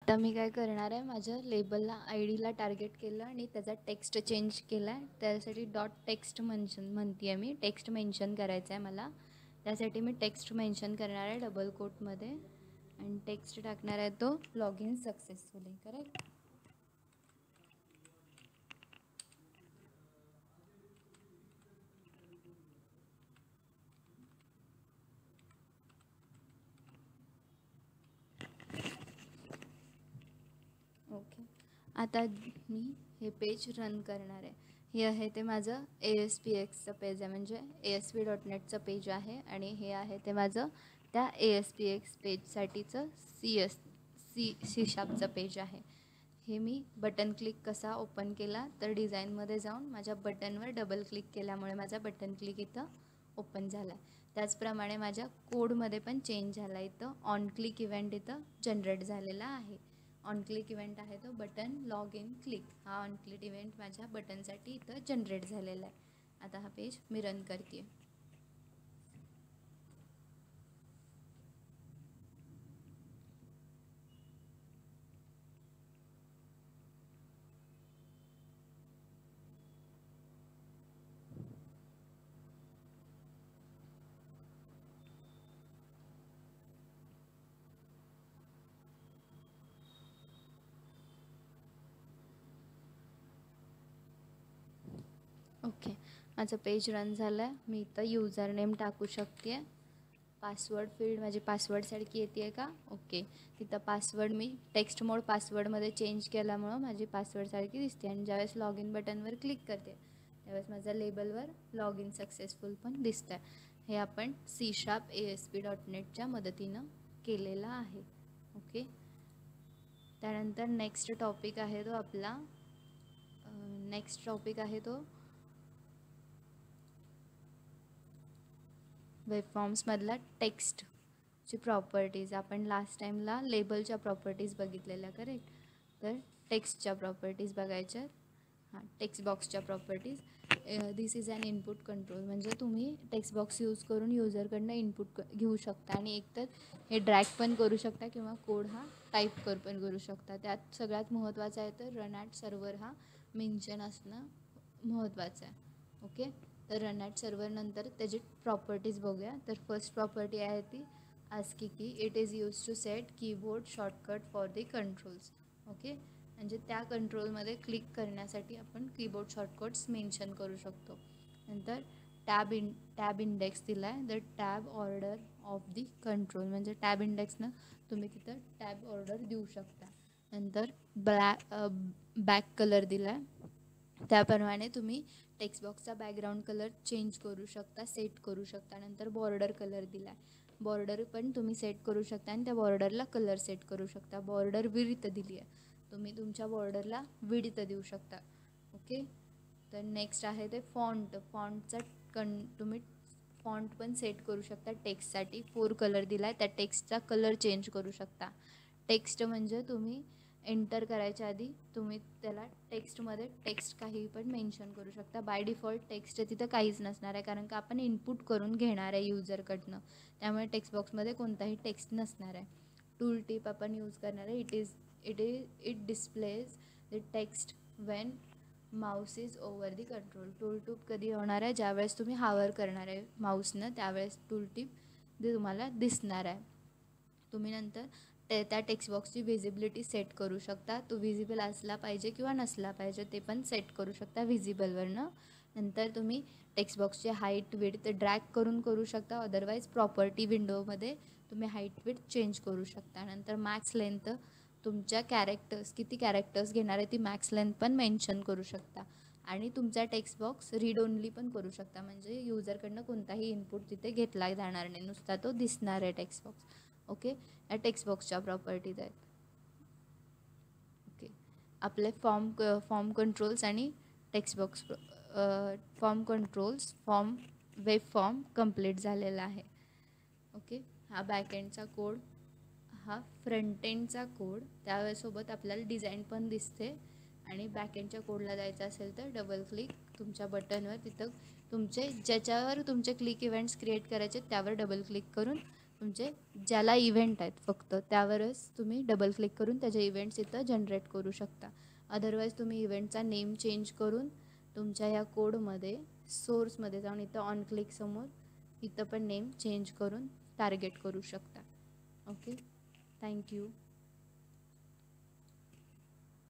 आता मी काय करणार आहे, माझ्या लेबलला आय डीला टार्गेट केलं आणि त्याचा टेक्स्ट चेंज केला आहे. त्यासाठी डॉट टेक्स्ट म्हणते आहे, मी टेक्स्ट मेन्शन करायचं आहे मला. त्यासाठी मी टेक्स्ट मेन्शन करणार आहे डबल कोटमध्ये आणि टेक्स्ट टाकणार आहे तो log in successfully. Correct. Okay. आता मी हे पेज रन करणार आहे. हे आहे ते माझं ASPXचं पेज आहे, म्हणजे ASP.NETचं पेज आहे. आणि हे आहे ते माझं त्या ASPX पेजसाठीचं सी शार्पचं पेज आहे. हे मी बटन क्लिक कसा ओपन केला तर डिझाईनमध्ये जाऊन माझ्या बटनवर डबल क्लिक केल्यामुळे माझा बटन क्लिक इथं ओपन झाला आहे. त्याचप्रमाणे माझ्या कोडमध्ये पण चेंज झाला. इथं ऑन क्लिक इव्हेंट इथं जनरेट झालेला आहे. ऑन क्लिक इव्हेंट आहे तो बटन लॉग इन क्लिक, हा ऑन क्लिक इव्हेंट माझ्या बटनसाठी इथं जनरेट झालेला आहे. आता हा पेज मी रन करते. ओके, माझं पेज रन झालं आहे. मी इथं यूजर नेम टाकू शकते. पासवर्ड फील्ड माझी पासवर्डसारखी येते आहे का? ओके. तिथं पासवर्ड मी टेक्स्ट मोड पासवर्डमध्ये चेंज केल्यामुळं माझी पासवर्डसारखी दिसते. आणि ज्यावेळेस लॉग इन बटनवर क्लिक करते त्यावेळेस माझ्या लेबलवर लॉग इन सक्सेसफुल पण दिसतं आहे. हे आपण C# ASP.NETच्या मदतीनं केलेलं आहे. ओके. त्यानंतर नेक्स्ट टॉपिक आहे तो आपला वेब फॉर्म्समधला टेक्स्टची प्रॉपर्टीज. आपण लास्ट टाईमला लेबलच्या प्रॉपर्टीज बघितलेल्या, करेक्ट. तर टेक्स्टच्या प्रॉपर्टीज बघायच्या. हां, टेक्स्ट बॉक्सच्या properties. This is an input control, म्हणजे तुम्ही टेक्स्ट बॉक्स यूज करून युजरकडनं इनपुट घेऊ शकता. आणि एकतर हे ड्रॅग पण करू शकता किंवा कोड हा टाईप पण करू शकता. त्यात सगळ्यात महत्त्वाचं आहे तर रन ॲट सर्व्हर हा मेन्शन असणं महत्त्वाचं आहे. ओके. तर रन ॲट सर्व्हर नंतर त्याची प्रॉपर्टीज बघूया. तर फर्स्ट प्रॉपर्टी आहे ती आस्की की it is use to set keyboard shortcut for the controls. Okay. म्हणजे त्या कंट्रोलमध्ये क्लिक करण्यासाठी आपण कीबोर्ड शॉर्टकट्स मेन्शन करू शकतो. नंतर टॅब इंडेक्स दिला आहे. The tab order of the control, म्हणजे टॅब इंडेक्सनं तुम्ही तिथं टॅब ऑर्डर देऊ शकता. नंतर बॅक कलर दिला आहे. त्याप्रमाणे तुम्ही टेक्स्ट बॉक्सचा बॅकग्राऊंड कलर चेंज करू शकता, सेट करू शकता. नंतर बॉर्डर कलर दिला आहे. बॉर्डर पण तुम्ही सेट करू शकता आणि त्या बॉर्डरला कलर सेट करू शकता. बॉर्डर विड्थ दिली आहे, तुम्ही तुमच्या बॉर्डरला विड्थ देऊ शकता. ओके. तर नेक्स्ट आहे ते फॉन्टचा तुम्ही फॉन्ट पण सेट करू शकता. टेक्स्टसाठी 4 कलर दिला आहे, त्या टेक्स्टचा कलर चेंज करू शकता. टेक्स्ट म्हणजे तुम्ही एंटर करायच्या आधी तुम्ही त्याला टेक्स्टमध्ये टेक्स्ट काही पण मेन्शन करू शकता. बाय डिफॉल्ट टेक्स्ट तिथं काहीच नसणार आहे, कारण का आपण इनपुट करून घेणार आहे युजरकडनं. त्यामुळे टेक्स्ट बॉक्समध्ये कोणताही टेक्स्ट नसणार आहे. टूल टिप आपण यूज करणार आहे. It displays the text Wien Mouse is over the control. Tool tip कधी होणार आहे? ज्यावेळेस तुम्ही हावर करणार आहे माऊसनं, त्यावेळेस टूल टिप तुम्हाला दिसणार आहे. तुम्ही नंतर त्या टेक्स्ट बॉक्सची व्हिजिबिलिटी सेट करू शकता. तो व्हिजिबल असला पाहिजे किंवा नसला पाहिजे ते पण सेट करू शकता व्हिजिबलवरनं. नंतर तुम्ही टेक्स्ट बॉक्सची हाईट विड्थ ड्रॅग करू शकता. अदरवाईज प्रॉपर्टी विंडोमध्ये तुम्ही हाईट विड्थ चेंज करू शकता. नंतर मॅक्स लेंथ, तुमच्या किती कॅरेक्टर्स घेणार आहे ती मॅक्स लेंथ पण मेन्शन करू शकता. आणि तुमचा टेक्स्ट बॉक्स रीड ओनली पण करू शकता, म्हणजे युजरकडनं कोणताही इनपुट तिथे घेतला जाणार नाही, नुसता तो दिसणार आहे टेक्स्ट बॉक्स. ओके. या टेक्स्ट बॉक्सच्या प्रॉपर्टीज आहेत. ओके. आपले फॉर्म कंट्रोल्स आणि text box web form complete झालेला आहे. ओके. हा बॅकएंडचा कोड, हा फ्रंट एंडचा कोड. त्यावेळेसोबत आपल्याला डिझाईन पण दिसते. आणि बॅकएंडच्या कोडला जायचं असेल तर डबल क्लिक तुमच्या बटनवर, तिथं ज्याच्यावर तुमचे क्लिक इव्हेंट्स क्रिएट करायचे त्यावर डबल क्लिक करून म्हणजे ज्याला इव्हेंट आहेत फक्त त्यावरच तुम्ही डबल क्लिक करून त्याचे इव्हेंट्स इथं जनरेट करू शकता. अदरवाईज तुम्ही इव्हेंटचा नेम चेंज करून तुमच्या या कोडमध्ये सोर्समध्ये जाऊन इथं ऑन क्लिक समोर इथं पण नेम चेंज करून टार्गेट करू शकता. Okay, thank you.